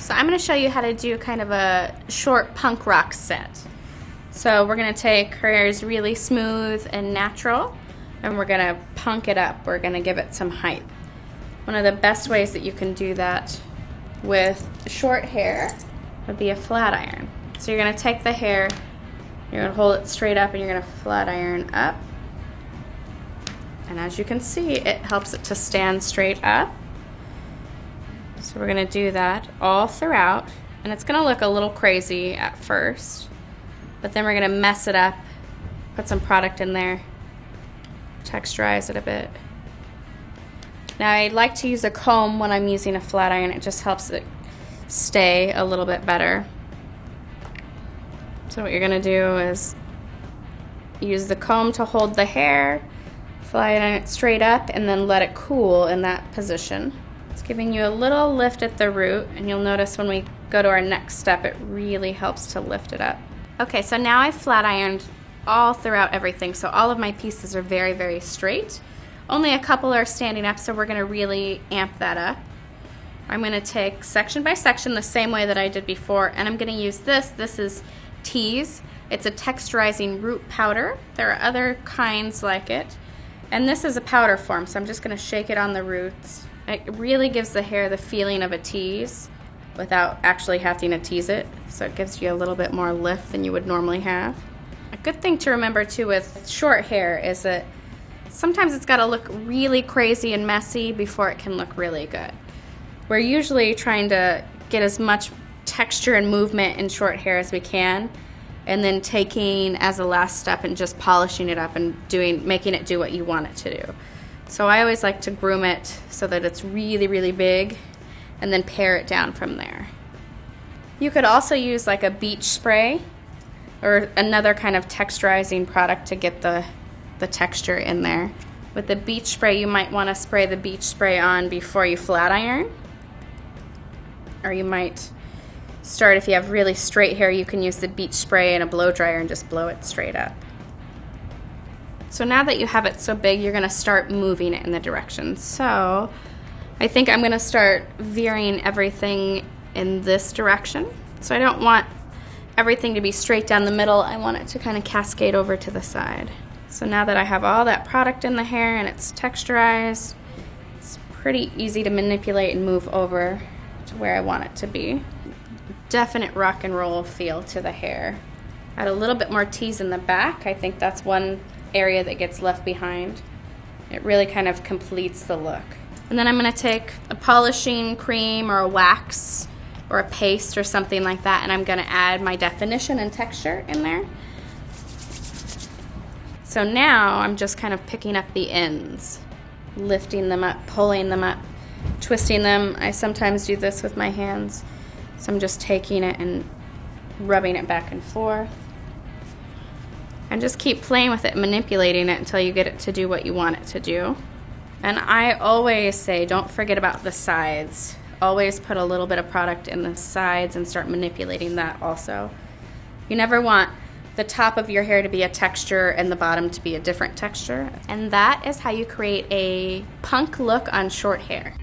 So I'm going to show you how to do kind of a short punk rock set. So we're going to take her hair is really smooth and natural, and we're going to punk it up. We're going to give it some height. One of the best ways that you can do that with short hair would be a flat iron. So you're going to take the hair, you're going to hold it straight up, and you're going to flat iron up. And as you can see, it helps it to stand straight up. So we're going to do that all throughout, and it's going to look a little crazy at first, but then we're going to mess it up, put some product in there, texturize it a bit. Now I like to use a comb when I'm using a flat iron. It just helps it stay a little bit better. So what you're going to do is use the comb to hold the hair, flat iron it straight up, and then let it cool in that position. It's giving you a little lift at the root, and you'll notice when we go to our next step, it really helps to lift it up. Okay, so now I've flat ironed all throughout everything, so all of my pieces are very, very straight. Only a couple are standing up, so we're going to really amp that up. I'm going to take section by section the same way that I did before, and I'm going to use this. This is Tease. It's a texturizing root powder. There are other kinds like it, and this is a powder form, so I'm just going to shake it on the roots. It really gives the hair the feeling of a tease without actually having to tease it, so it gives you a little bit more lift than you would normally have. A good thing to remember too with short hair is that sometimes it's got to look really crazy and messy before it can look really good. We're usually trying to get as much texture and movement in short hair as we can, and then taking as a last step and just polishing it up and making it do what you want it to do. So I always like to groom it so that it's really, really big, and then pare it down from there. You could also use like a beach spray or another kind of texturizing product to get the texture in there. With the beach spray, you might want to spray the beach spray on before you flat iron, or you might start, if you have really straight hair, you can use the beach spray in a blow dryer and just blow it straight up. So now that you have it so big, you're going to start moving it in the direction. So I think I'm going to start veering everything in this direction. So I don't want everything to be straight down the middle. I want it to kind of cascade over to the side. So now that I have all that product in the hair and it's texturized, it's pretty easy to manipulate and move over to where I want it to be. Definite rock and roll feel to the hair. Add a little bit more tease in the back. I think that's one area that gets left behind. It really kind of completes the look. And then I'm going to take a polishing cream or a wax or a paste or something like that, and I'm going to add my definition and texture in there. So now I'm just kind of picking up the ends, lifting them up, pulling them up, twisting them. I sometimes do this with my hands. So I'm just taking it and rubbing it back and forth. And just keep playing with it, manipulating it until you get it to do what you want it to do. And I always say, don't forget about the sides. Always put a little bit of product in the sides and start manipulating that also. You never want the top of your hair to be a texture and the bottom to be a different texture. And that is how you create a punk look on short hair.